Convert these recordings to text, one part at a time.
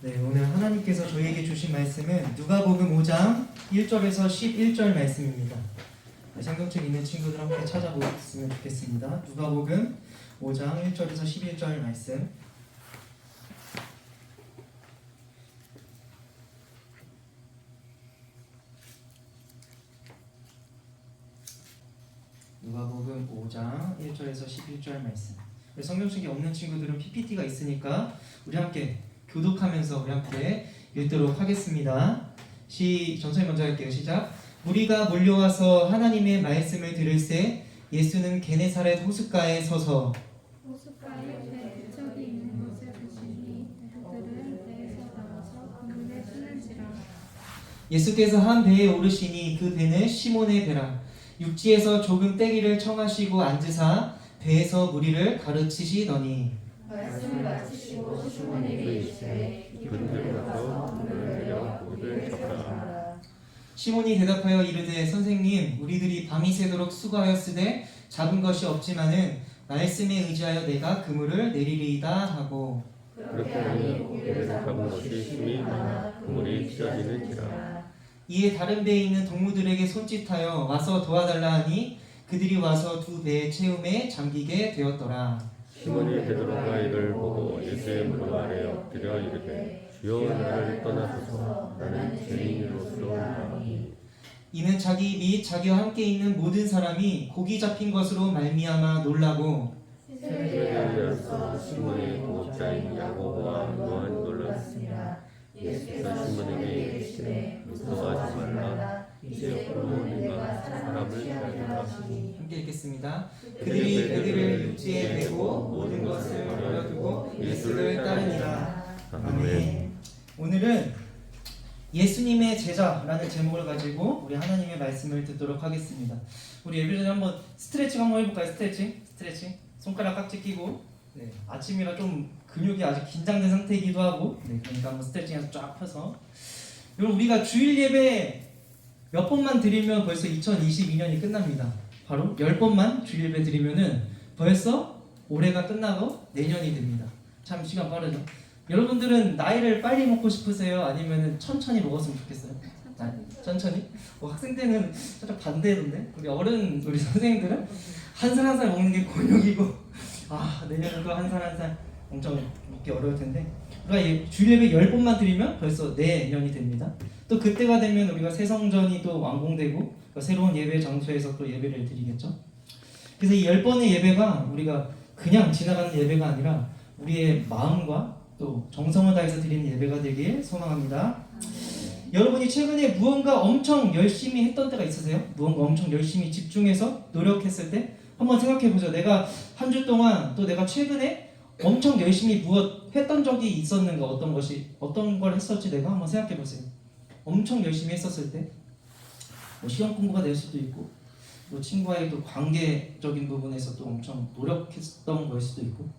네, 오늘 하나님께서 저희에게 주신 말씀은 누가복음 5장 1절에서 11절 말씀입니다. 성경책 있는 친구들 함께 찾아보셨으면 좋겠습니다. 누가복음 5장 1절에서 11절 말씀. 누가복음 5장 1절에서 11절 말씀. 성경책이 없는 친구들은 PPT가 있으니까 우리 함께 교독하면서 우리 함께 읽도록 하겠습니다. 전체 먼저 할게요. 시작. 무리가 몰려와서 하나님의 말씀을 들을새 예수는 게네사렛 호숫가에 서서 호숫가에 배 부척이 있는 곳에 보시니 그들은 배에서 나와서 그물에 쓰는지라. 예수께서 한 배에 오르시니 그 배는 시몬의 배라. 육지에서 조금 떼기를 청하시고 앉으사 배에서 무리를 가르치시더니 말씀을 마치시고 시몬에게 이르시되 이분들 가서 그물을 내려 물을 잡으라. 시몬이 대답하여 이르되 선생님 우리들이 밤이 새도록 수고하였으되 잡은 것이 없지만은 말씀에 의지하여 내가 그물을 내리리이다 하고 그렇게 하니 고기를 잡은 것이 힘이 많아 그물이 찢어지는지라. 이에 다른 배에 있는 동무들에게 손짓하여 와서 도와달라 하니 그들이 와서 두 배의 채움에 잠기게 되었더라. 시몬이 베드로가 이를 보고 예수의 무릎 아래에 엎드려 이르되 주여 나를 떠나소서 나는 죄인으로서오니라. 이는 자기 및 자기와 함께 있는 모든 사람이 고기 잡힌 것으로 말미암아 놀라고 새벽에 앉아서 시몬의 동업자인 야고보와 요한 놀랐습니다. 예수께서 시몬에게 이르시되 무서워하지 말라 이제 홀로 내가 사람을 살리라 하시니. 함께 읽겠습니다. 그들이 배들을 육지에 메고 모든 것을 버려두고 예수를 따르니라. 아멘. 오늘은 예수님의 제자라는 제목을 가지고 우리 하나님의 말씀을 듣도록 하겠습니다. 우리 예배 전에 한번 스트레칭 한번 해볼까요? 스트레칭. 손가락 깍지 끼고. 네, 아침이라 좀 근육이 아직 긴장된 상태이기도 하고. 네, 그러니까 한번 스트레칭해서 쫙 펴서. 여러분 우리가 주일 예배 몇 번만 드리면 벌써 2022년이 끝납니다. 바로 10번만 주일 예배 드리면은 벌써 올해가 끝나고 내년이 됩니다. 참 시간 빠르죠? 여러분들은 나이를 빨리 먹고 싶으세요? 아니면 천천히 먹었으면 좋겠어요? 천천히? 학생 때는 살짝 반대던데? 우리 선생님들은 한 살 한 살 먹는 게 곤욕이고 내년에도 한 살 한 살 엄청 먹기 어려울 텐데 우리가 주일 예배 10번만 드리면 벌써 내년이 됩니다. 또 그때가 되면 우리가 새성전이 또 완공되고 새로운 예배 장소에서 또 예배를 드리겠죠. 그래서 이 10번의 예배가 우리가 그냥 지나가는 예배가 아니라 우리의 마음과 또 정성을 다해서 드리는 예배가 되길 소망합니다. 여러분이 최근에 무언가 엄청 열심히 했던 때가 있으세요? 무언가 엄청 열심히 집중해서 노력했을 때 한번 생각해보죠. 내가 한 주 동안 또 내가 최근에 엄청 열심히 무엇 했던 적이 있었는가, 어떤 걸 했었지 내가 한번 생각해보세요. 엄청 열심히 했었을 때 시험 공부가 될 수도 있고 또 친구와의 또 관계적인 부분에서 또 엄청 노력했던 거일 수도 있고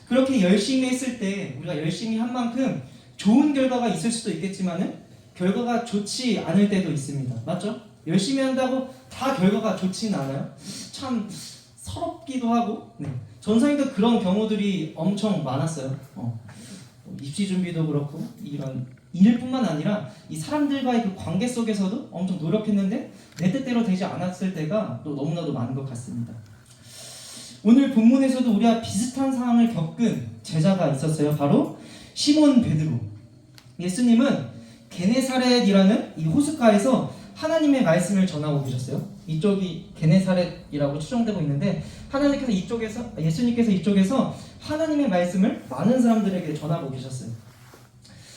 그렇게 열심히 했을 때 우리가 열심히 한 만큼 좋은 결과가 있을 수도 있겠지만은 결과가 좋지 않을 때도 있습니다. 맞죠? 열심히 한다고 다 결과가 좋지는 않아요. 참 서럽기도 하고 전생에도 그런 경우들이 엄청 많았어요. 입시 준비도 그렇고 이런 일뿐만 아니라 이 사람들과의 그 관계 속에서도 엄청 노력했는데 내 뜻대로 되지 않았을 때가 또 너무나도 많은 것 같습니다. 오늘 본문에서도 우리와 비슷한 상황을 겪은 제자가 있었어요. 바로 시몬 베드로. 예수님은 게네사렛이라는 이 호숫가에서 하나님의 말씀을 전하고 계셨어요. 이쪽이 게네사렛이라고 추정되고 있는데 예수님께서 이쪽에서 하나님의 말씀을 많은 사람들에게 전하고 계셨어요.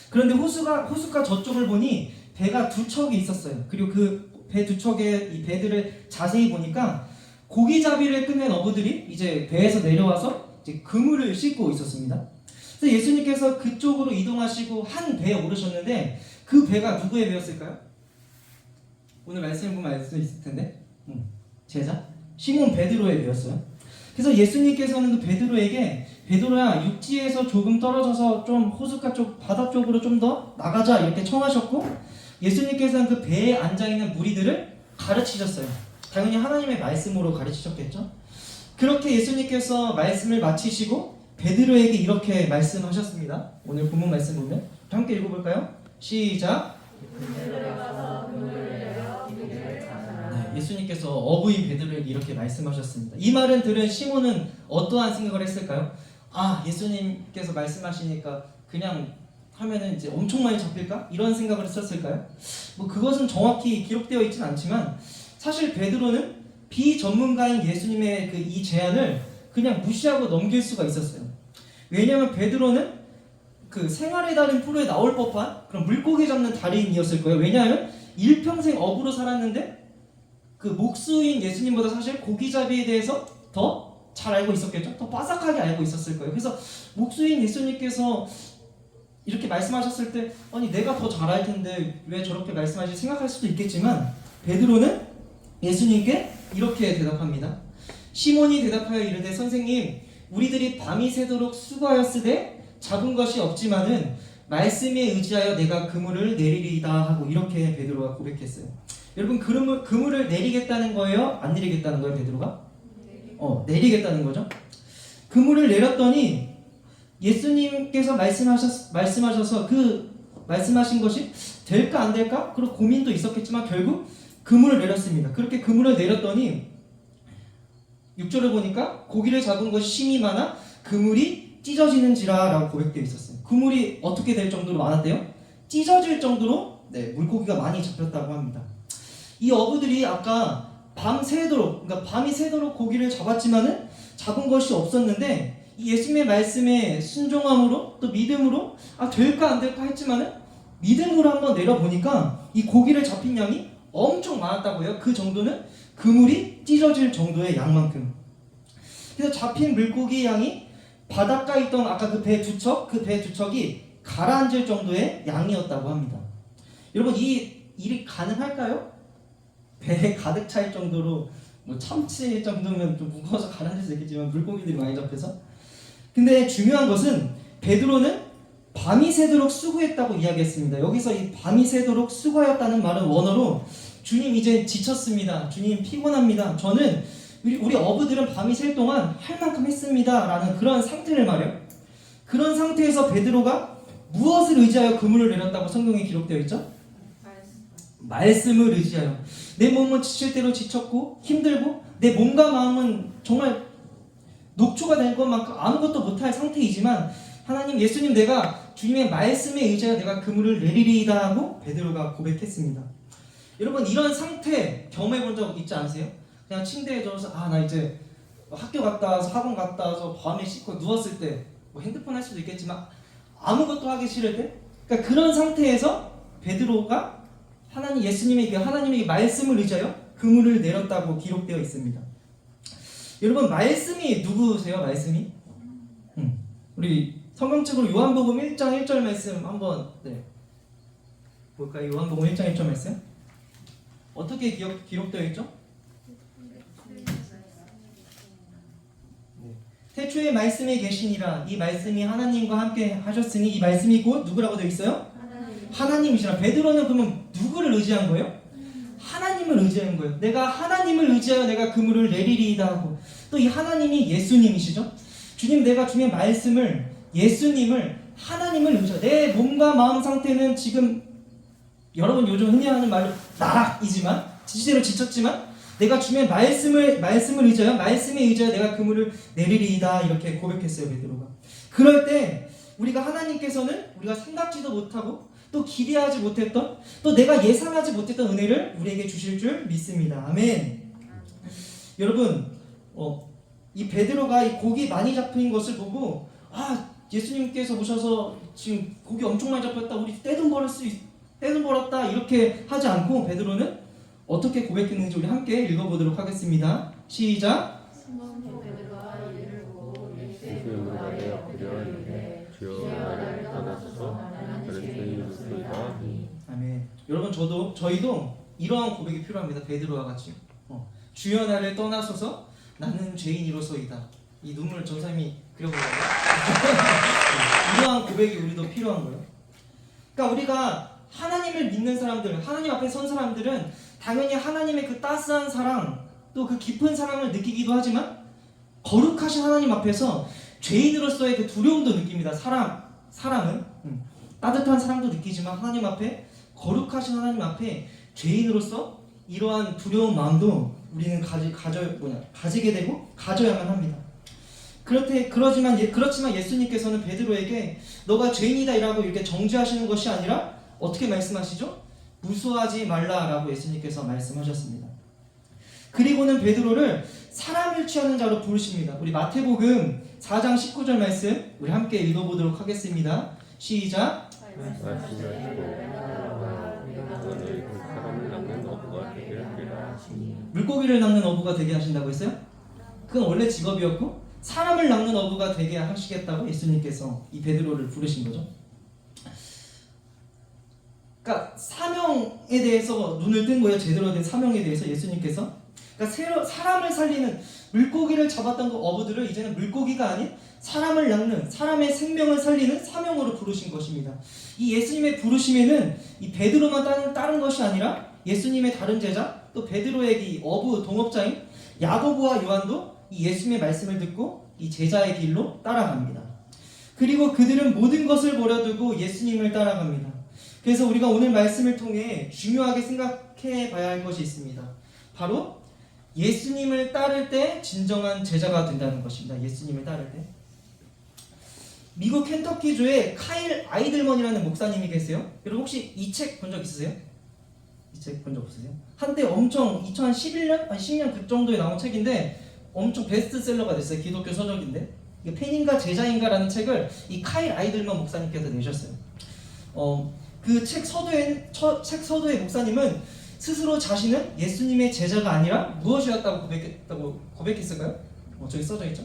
그런데 호숫가 저쪽을 보니 배가 두 척이 있었어요. 그리고 그 배 두 척의 이 배들을 자세히 보니까 고기잡이를 끝낸 어부들이 이제 배에서 내려와서 이제 그물을 싣고 있었습니다. 그래서 예수님께서 그쪽으로 이동하시고 한 배에 오르셨는데 그 배가 누구의 배였을까요? 오늘 말씀을 보면 알 수 있을 텐데 제자 시몬 베드로의 배였어요. 그래서 예수님께서는 그 베드로에게 베드로야 육지에서 조금 떨어져서 좀 호숫가 쪽 바다 쪽으로 좀 더 나가자 이렇게 청하셨고 예수님께서는 그 배에 앉아있는 무리들을 가르치셨어요. 당연히 하나님의 말씀으로 가르치셨겠죠. 그렇게 예수님께서 말씀을 마치시고 베드로에게 이렇게 말씀하셨습니다. 오늘 본문 말씀 보면 함께 읽어볼까요? 시작. 네, 예수님께서 어부인 베드로에게 이렇게 말씀하셨습니다. 이 말은 들은 시몬은 어떠한 생각을 했을까요? 아, 예수님께서 말씀하시니까 그냥 하면은 이제 엄청 많이 잡힐까? 이런 생각을 했었을까요? 뭐 그것은 정확히 기록되어 있진 않지만 사실 베드로는 비전문가인 예수님의 그 이 제안을 그냥 무시하고 넘길 수가 있었어요. 왜냐하면 베드로는 그 생활의 달인 프로에 나올 법한 그런 물고기 잡는 달인이었을 거예요. 왜냐하면 일평생 어부로 살았는데 그 목수인 예수님보다 사실 고기잡이에 대해서 더 잘 알고 있었겠죠. 더 빠삭하게 알고 있었을 거예요. 그래서 목수인 예수님께서 이렇게 말씀하셨을 때 아니 내가 더 잘할 텐데 왜 저렇게 말씀하지 생각할 수도 있겠지만 베드로는 예수님께 이렇게 대답합니다. 시몬이 대답하여 이르되 선생님 우리들이 밤이 새도록 수고하였으되 잡은 것이 없지만은 말씀에 의지하여 내가 그물을 내리리이다 하고 이렇게 베드로가 고백했어요. 여러분 그물을 내리겠다는 거예요? 안 내리겠다는 거예요? 베드로가? 내리겠다는 거죠. 그물을 내렸더니 예수님께서 말씀하셔서 그 말씀하신 것이 될까 안 될까? 그런 고민도 있었겠지만 결국 그물을 내렸습니다. 그렇게 그물을 내렸더니 6절을 보니까 고기를 잡은 것이 심이 많아 그물이 찢어지는지라 라고 고백되어 있었어요. 그물이 어떻게 될 정도로 많았대요? 찢어질 정도로 물고기가 많이 잡혔다고 합니다. 이 어부들이 아까 그러니까 밤이 새도록 고기를 잡았지만은 잡은 것이 없었는데 이 예수님의 말씀에 순종함으로 또 믿음으로 될까 안 될까 했지만은 믿음으로 한번 내려보니까 이 고기를 잡힌 양이 엄청 많았다고 해요. 그 정도는 그물이 찢어질 정도의 양만큼. 그래서 잡힌 물고기 양이 바닷가에 있던 아까 그 배 두 척이 가라앉을 정도의 양이었다고 합니다. 여러분 이 일이 가능할까요? 배에 가득 찰 정도로 뭐 참치 정도면 좀 무거워서 가라앉을 수 있겠지만 물고기들이 많이 잡혀서. 근데 중요한 것은 베드로는 밤이 새도록 수고했다고 이야기했습니다. 여기서 이 밤이 새도록 수고하였다는 말은 원어로 주님 이제 지쳤습니다. 주님 피곤합니다. 저는 우리 어부들은 밤이 샐 동안 할 만큼 했습니다. 라는 그런 상태를 말해요. 그런 상태에서 베드로가 무엇을 의지하여 그물을 내렸다고 성경에 기록되어 있죠? 말씀을 의지하여. 내 몸은 지칠 대로 지쳤고 힘들고 내 몸과 마음은 정말 녹초가 된 것만큼 아무것도 못할 상태이지만 하나님 예수님 내가 주님의 말씀에 의지하여 내가 그물을 내리리이다 하고 베드로가 고백했습니다. 여러분 이런 상태 경험해 본 적 있지 않으세요? 그냥 침대에 누워서 나 이제 학교 갔다 와서 학원 갔다 와서 밤에 씻고 누웠을 때 뭐 핸드폰 할 수도 있겠지만 아무것도 하기 싫을 때 그러니까 그런 상태에서 베드로가 하나님에게 말씀을 의지하여 그물을 내렸다고 기록되어 있습니다. 여러분 말씀이 누구세요? 말씀이? 우리 성경책으로 요한복음 1장 1절 말씀 한번 볼까요? 요한복음 1장 1절 말씀 어떻게 기록되어 있죠? 태초에 말씀이 계시니라 이 말씀이 하나님과 함께 하셨으니 이 말씀이 곧 누구라고 되어 있어요? 하나님이시라. 베드로는 그러면 누구를 의지한 거예요? 하나님을 의지한 거예요. 내가 하나님을 의지하여 내가 그물을 내리리이다 하고 또 이 하나님이 예수님이시죠. 주님 내가 주님의 말씀을 예수님을 하나님을 의지하여 내 몸과 마음 상태는 지금 여러분 요즘 흔히 하는 말로 나락이지만 지치대로 지쳤지만 내가 주님의 말씀을 의지하여 말씀에 의지하여 내가 그물을 내리리이다 이렇게 고백했어요. 베드로가. 그럴 때 우리가 하나님께서는 우리가 생각지도 못하고 또 기대하지 못했던 또 내가 예상하지 못했던 은혜를 우리에게 주실 줄 믿습니다. 아멘. 여러분 이 베드로가 이 고기 많이 잡힌 것을 보고 예수님께서 오셔서 지금 고기 엄청 많이 잡혔다 우리 떼돈 벌었다 이렇게 하지 않고 베드로는 어떻게 고백했는지 우리 함께 읽어보도록 하겠습니다. 시작. 예수의 무릎에 엎드려 이르되 주여 나를 떠나소서 나는 죄인이로소이다. 아멘. 여러분 저희도 이러한 고백이 필요합니다. 베드로와 같이 주여 나를 떠나소서 나는 죄인이로소이다. 이 눈물 전사님이 그려보려고 이러한 고백이 우리도 필요한 거예요. 그러니까 우리가 하나님을 믿는 사람들, 하나님 앞에 선 사람들은 당연히 하나님의 그 따스한 사랑, 또 그 깊은 사랑을 느끼기도 하지만 거룩하신 하나님 앞에서 죄인으로서의 그 두려움도 느낍니다. 사람은 따뜻한 사랑도 느끼지만 하나님 앞에, 거룩하신 하나님 앞에 죄인으로서 이러한 두려운 마음도 우리는 가지게 되고 가져야만 합니다. 그렇지만 예수님께서는 베드로에게 너가 죄인이다 이라고 이렇게 정죄하시는 것이 아니라 어떻게 말씀하시죠? 무수하지 말라라고 예수님께서 말씀하셨습니다. 그리고는 베드로를 사람을 취하는 자로 부르십니다. 우리 마태복음 4장 19절 말씀 우리 함께 읽어보도록 하겠습니다. 시작. 말씀하시고 너는 사람을 낚는 어부가 되게 하리라. 물고기를 낚는 어부가 되게 하신다고 했어요? 그건 원래 직업이었고 사람을 낚는 어부가 되게 하시겠다고 예수님께서 이 베드로를 부르신 거죠. 그러니까 사명에 대해서 눈을 뜬 거예요. 제대로 된 사명에 대해서 예수님께서. 그러니까 사람을 살리는, 물고기를 잡았던 그 어부들을 이제는 물고기가 아닌 사람을 낚는, 사람의 생명을 살리는 사명으로 부르신 것입니다. 이 예수님의 부르심에는 이 베드로만 따른 것이 아니라 예수님의 다른 제자, 또 베드로의 이 어부 동업자인 야고보와 요한도 이 예수님의 말씀을 듣고 이 제자의 길로 따라갑니다. 그리고 그들은 모든 것을 버려두고 예수님을 따라갑니다. 그래서 우리가 오늘 말씀을 통해 중요하게 생각해 봐야 할 것이 있습니다. 바로 예수님을 따를 때 진정한 제자가 된다는 것입니다. 예수님을 따를 때. 미국 켄터키주에 카일 아이들먼이라는 목사님이 계세요. 여러분 혹시 이 책 본 적 있으세요? 이 책 본 적 없으세요? 한때 엄청 2011년? 10년 그 정도에 나온 책인데 엄청 베스트셀러가 됐어요. 기독교 서적인데 이게 팬인가 제자인가라는 책을 이 카일 아이들먼 목사님께서 내셨어요. 그 책 서두의 목사님은 스스로 자신은 예수님의 제자가 아니라 무엇이었다고 고백했을까요? 저기 써져 있죠?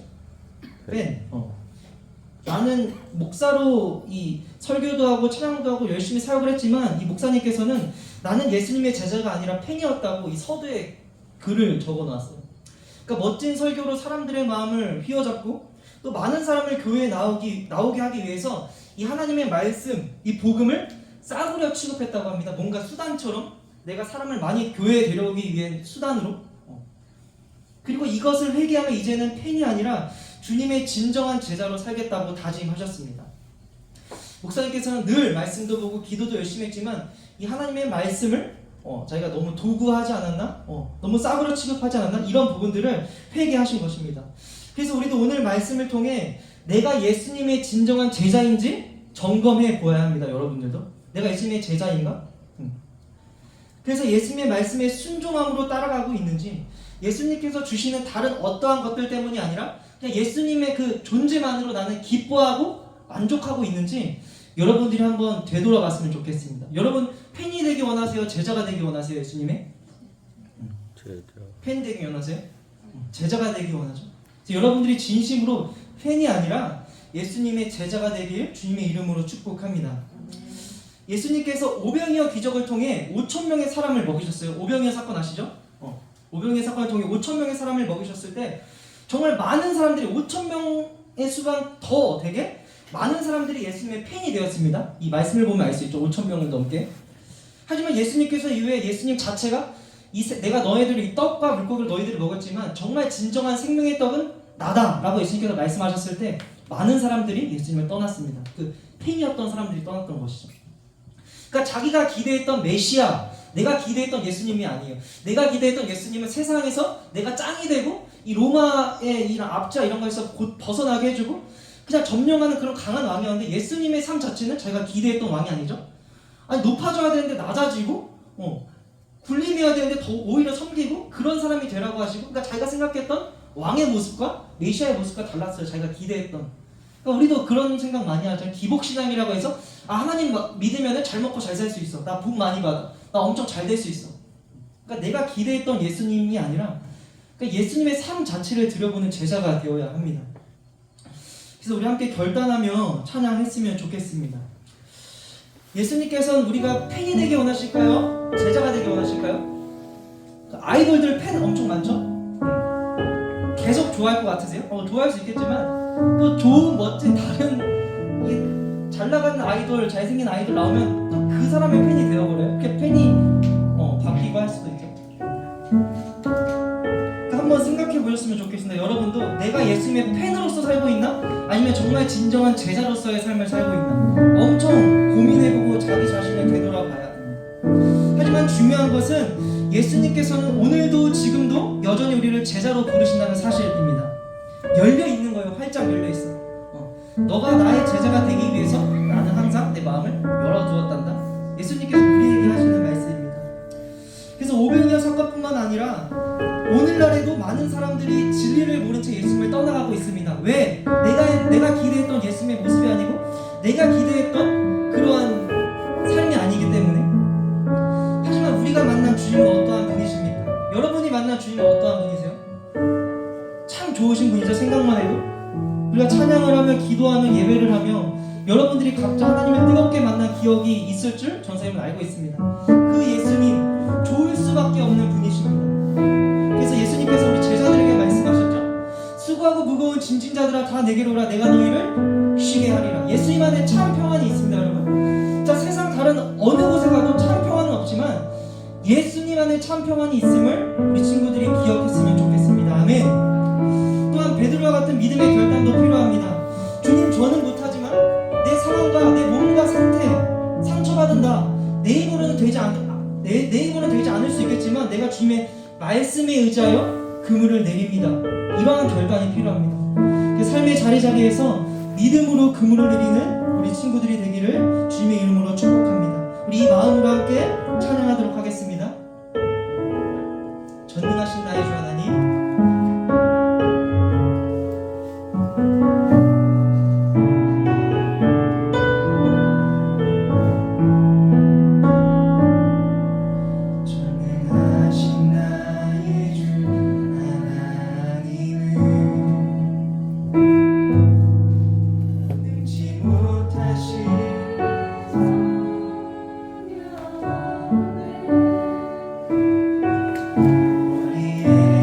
나는 목사로 이 설교도 하고 찬양도 하고 열심히 사역을 했지만 이 목사님께서는 나는 예수님의 제자가 아니라 팬이었다고 이 서두에 글을 적어놨어요. 그러니까 멋진 설교로 사람들의 마음을 휘어잡고 또 많은 사람을 교회에 나오게 하기 위해서 이 하나님의 말씀, 이 복음을 싸구려 취급했다고 합니다. 뭔가 수단처럼 내가 사람을 많이 교회에 데려오기 위한 수단으로. 그리고 이것을 회개하면 이제는 팬이 아니라 주님의 진정한 제자로 살겠다고 다짐하셨습니다. 목사님께서는 늘 말씀도 보고 기도도 열심히 했지만 이 하나님의 말씀을 자기가 너무 도구하지 않았나? 너무 싸구려 취급하지 않았나? 이런 부분들을 회개하신 것입니다. 그래서 우리도 오늘 말씀을 통해 내가 예수님의 진정한 제자인지 점검해 보아야 합니다. 여러분들도 내가 예수님의 제자인가? 그래서 예수님의 말씀에 순종함으로 따라가고 있는지, 예수님께서 주시는 다른 어떠한 것들 때문이 아니라 그냥 예수님의 그 존재만으로 나는 기뻐하고 만족하고 있는지 여러분들이 한번 되돌아봤으면 좋겠습니다. 여러분 팬이 되기 원하세요? 제자가 되기 원하세요? 예수님의? 제자. 팬 되기 원하세요? 제자가 되기 원하죠. 여러분들이 진심으로 팬이 아니라 예수님의 제자가 되길 주님의 이름으로 축복합니다. 예수님께서 오병이어 기적을 통해 5,000명의 사람을 먹이셨어요. 오병이어 사건 아시죠? 오병이어 사건을 통해 5,000명의 사람을 먹이셨을 때 정말 많은 사람들이 5,000명의 수가 더 되게 많은 사람들이 예수님의 팬이 되었습니다. 이 말씀을 보면 알 수 있죠. 5,000명을 넘게. 하지만 예수님께서 이후에 예수님 자체가 내가 너희들이 이 떡과 물고기를 너희들이 먹었지만 정말 진정한 생명의 떡은 나다 라고 예수님께서 말씀하셨을 때 많은 사람들이 예수님을 떠났습니다. 그 팬이었던 사람들이 떠났던 것이죠. 그러니까 자기가 기대했던 메시아, 내가 기대했던 예수님이 아니에요. 내가 기대했던 예수님은 세상에서 내가 짱이 되고 이 로마의 이런 압자 이런 거에서 곧 벗어나게 해주고 그냥 점령하는 그런 강한 왕이었는데 예수님의 삶 자체는 자기가 기대했던 왕이 아니죠. 아니 높아져야 되는데 낮아지고 군림해야 되는데 더 오히려 섬기고 그런 사람이 되라고 하시고, 그러니까 자기가 생각했던 왕의 모습과 메시아의 모습과 달랐어요. 자기가 기대했던. 그러니까 우리도 그런 생각 많이 하죠. 기복신앙이라고 해서 하나님 믿으면 잘 먹고 잘 살 수 있어. 나 복 많이 받아. 나 엄청 잘 될 수 있어. 그러니까 내가 기대했던 예수님이 아니라 그러니까 예수님의 삶 자체를 들여보는 제자가 되어야 합니다. 그래서 우리 함께 결단하며 찬양했으면 좋겠습니다. 예수님께서는 우리가 팬이 되기 원하실까요? 제자가 되기 원하실까요? 아이돌들 팬 엄청 많죠? 계속 좋아할 것 같으세요? 좋아할 수 있겠지만 또 좋은 멋진 다른 잘 나가는 아이돌, 잘생긴 아이돌 나오면 또 그 사람의 팬이 되어버려요. 그렇게 팬이 바뀌고 할 수도 있죠. 한번 생각해 보셨으면 좋겠습니다. 여러분도 내가 예수님의 팬으로서 살고 있나? 아니 아니면 정말 진정한 제자로서의 삶을 살고 있나? 엄청 고민해보고 자기 자신을 되돌아봐야 합니다. 하지만 중요한 것은 예수님께서는 오늘도 지금도 여전히 우리를 제자로 부르신다는 사실입니다. 열려 있는 거예요. 활짝 열려 있어. 너가 나의 제자가 되기 위해서 나는 항상 내 마음을 열어두었단다. 예수님께서 우리에게 하시는 말씀입니다. 그래서 오병이어 사건뿐만 아니라 오늘날에도 많은 사람들이 진리를 모른 채 예수님을 떠나가고 있습니다. 왜? 내가 기대했던 예수님의 모습이 아니고 내가 기대했던 그러한 삶이 아니기 때문에. 하지만 우리가 만난 주님은 어떠한 분이십니까? 여러분이 만난 주님은 어떠한 분이세요? 참 좋으신 분이죠. 생각만 해도 우리가 찬양을 하며 기도하며 예배를 하며 여러분들이 각자 하나님을 뜨겁게 만난 기억이 있을 줄 전사님은 알고 있습니다. 그 예수님 좋을 수밖에 없는 분이십니다. 그래서 예수님께서 우리 제자들에게 말씀하셨죠. 수고하고 무거운 짐진 자들아 다 내게로 오라. 내가 너희를 쉬게 하리라. 예수님 안에 참 평안이 있습니다. 여러분, 자, 세상 다른 어느 곳에 가도 참 평안은 없지만 예수님 안에 참 평안이 있음을 우리 친구들이 기억했으면 좋겠습니다. 아멘. 또한 베드로와 같은 믿음의 결단도 필요합니다. 주님, 저는 못하지만 내 상황과 내 몸과 상태 상처받은다. 내 힘으로는 되지 않을 수 있겠지만 내가 주님의 말씀에 의지하여 그물을 내립니다. 이러한 결단이 필요합니다. 삶의 자리자리에서 믿음으로 그물을 내리는 우리 친구들이 되기를 주님의 이름으로 축복합니다. 우리 이 마음으로 함께 찬양하도록 하겠습니다. 전능하신 나의 주 하나님, 우리의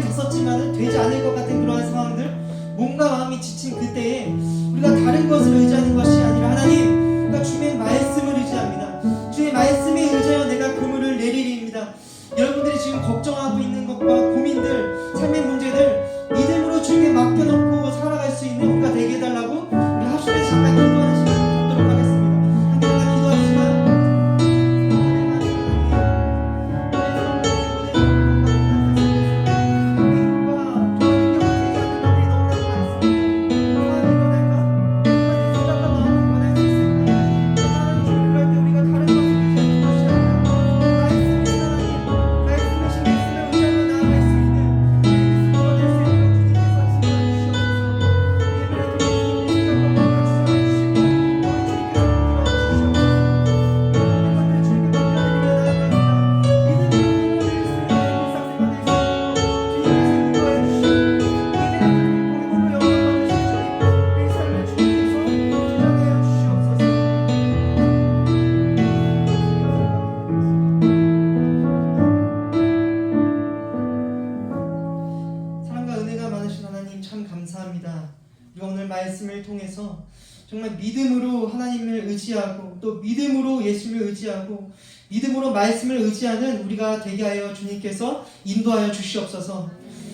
애를 다 썼지만 되지 않을 것 같은 그러한 상황들, 몸과 마음이 지친 그때에 우리가 다른 것을 의지하는 것이 아니라 하나님, 우리가 주의 말씀을 의지합니다. 주의 말씀에 의지하여 내가 그물을 내리리입니다. 여러분들이 지금 걱정하고 있는 것과 고민들, 삶의 문제들 믿음으로 주님께 맡겨놓고 살아갈 수 있는 우리가 되게 해달라고 우리 합심해서 잠깐 기도하는 시간 갖도록 하겠습니다. 함께 잠깐 기도합시다. 말씀을 통해서 정말 믿음으로 하나님을 의지하고 또 믿음으로 예수님을 의지하고 믿음으로 말씀을 의지하는 우리가 되게 하여 주님께서 인도하여 주시옵소서.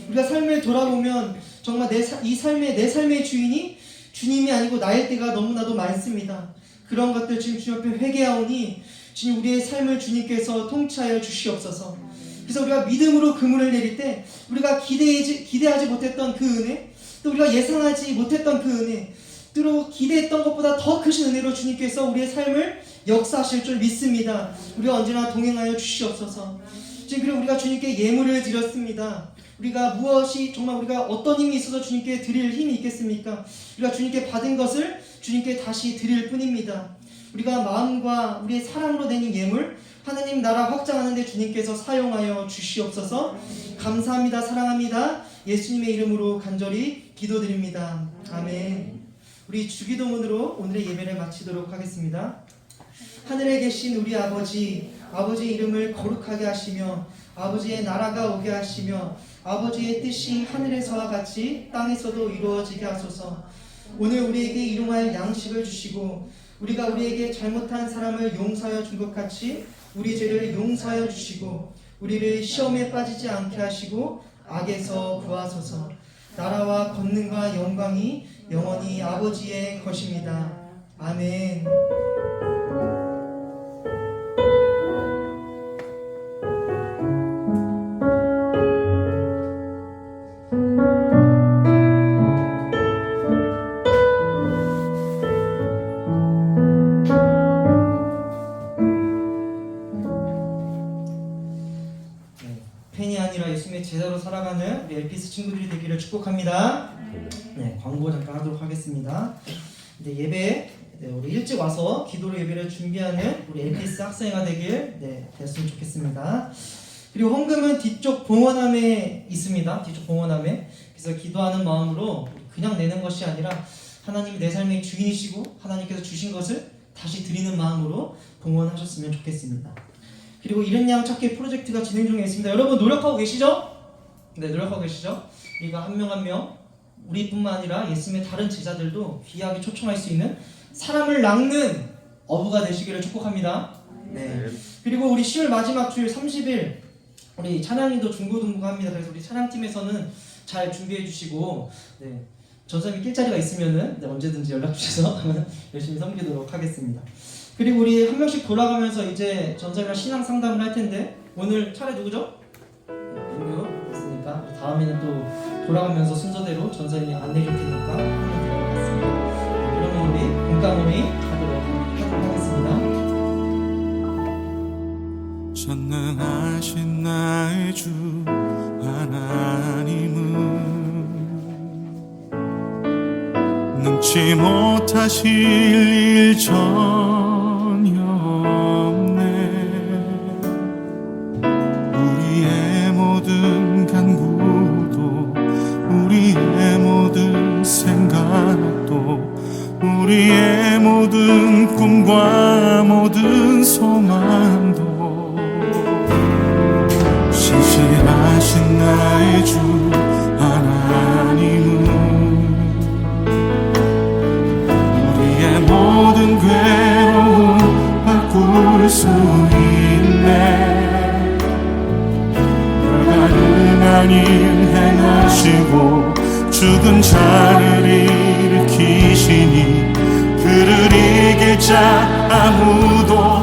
우리가 삶을 돌아보면 정말 내 삶의 주인이 주님이 아니고 나일 때가 너무나도 많습니다. 그런 것들 지금 주님 앞에 회개하오니 주님 우리의 삶을 주님께서 통치하여 주시옵소서. 그래서 우리가 믿음으로 그물을 내릴 때 우리가 기대하지 못했던 그 은혜, 또 우리가 예상하지 못했던 그 은혜, 또 기대했던 것보다 더 크신 은혜로 주님께서 우리의 삶을 역사하실 줄 믿습니다. 우리가 언제나 동행하여 주시옵소서. 지금 그리고 우리가 주님께 예물을 드렸습니다. 우리가 무엇이 정말 우리가 어떤 힘이 있어서 주님께 드릴 힘이 있겠습니까? 우리가 주님께 받은 것을 주님께 다시 드릴 뿐입니다. 우리가 마음과 우리의 사랑으로 내는 예물, 하나님 나라 확장하는 데 주님께서 사용하여 주시옵소서. 감사합니다. 사랑합니다. 예수님의 이름으로 간절히 기도드립니다. 아멘. 우리 주기도문으로 오늘의 예배를 마치도록 하겠습니다. 하늘에 계신 우리 아버지, 아버지의 이름을 거룩하게 하시며 아버지의 나라가 오게 하시며 아버지의 뜻이 하늘에서와 같이 땅에서도 이루어지게 하소서. 오늘 우리에게 일용할 양식을 주시고 우리가 우리에게 잘못한 사람을 용서하여 준 것 같이 우리 죄를 용서하여 주시고 우리를 시험에 빠지지 않게 하시고 악에서 구하소서. 나라와 권능과 영광이 영원히 아버지의 것입니다. 아멘. 팬이 아니라 예수님의 제자로 살아가는 우리 LPS 친구들이 되기를 축복합니다. 네, 광고 잠깐 하도록 하겠습니다. 이제 예배, 우리 일찍 와서 기도로 예배를 준비하는 우리 LPS 학생회가 되길 됐으면 좋겠습니다. 그리고 헌금은 뒤쪽 봉헌함에 있습니다. 뒤쪽 봉헌함에. 그래서 기도하는 마음으로 그냥 내는 것이 아니라 하나님이 내 삶의 주인이시고 하나님께서 주신 것을 다시 드리는 마음으로 봉헌하셨으면 좋겠습니다. 그리고 이른 양 찾기 프로젝트가 진행 중에 있습니다. 여러분 노력하고 계시죠? 네, 노력하고 계시죠? 우리가 한 명 한 명 우리뿐만 아니라 예수님의 다른 제자들도 귀하게 초청할 수 있는 사람을 낚는 어부가 되시기를 축복합니다. 네. 그리고 우리 10월 마지막 주일 30일 우리 찬양님도 중고등부합니다. 그래서 우리 찬양팀에서는 잘 준비해 주시고 전사님이 낄 자리가 있으면은 언제든지 연락 주셔서 열심히 섬기도록 하겠습니다. 그리고 우리 한 명씩 돌아가면서 이제 전사님과 신앙 상담을 할 텐데 오늘 차례 누구죠? 누구 있으니까 다음에는 또 돌아가면서 순서대로 전사님이 안내해 줄 테니까 하면 될 것 같습니다. 그러면 우리 공감놀이 하도록 하겠습니다. 전능하신 나의 주 하나님은 능치 못하실 일 전혀 없네. 우리의 모든 간구도 우리의 모든 생각도 우리의 모든 꿈과 모든 소망도 신실하신 나의 주 모든 괴로움 바꿀 수 있네. 불가능한 일 행하시고 죽은 자를 일으키시니 그를 이길 자 아무도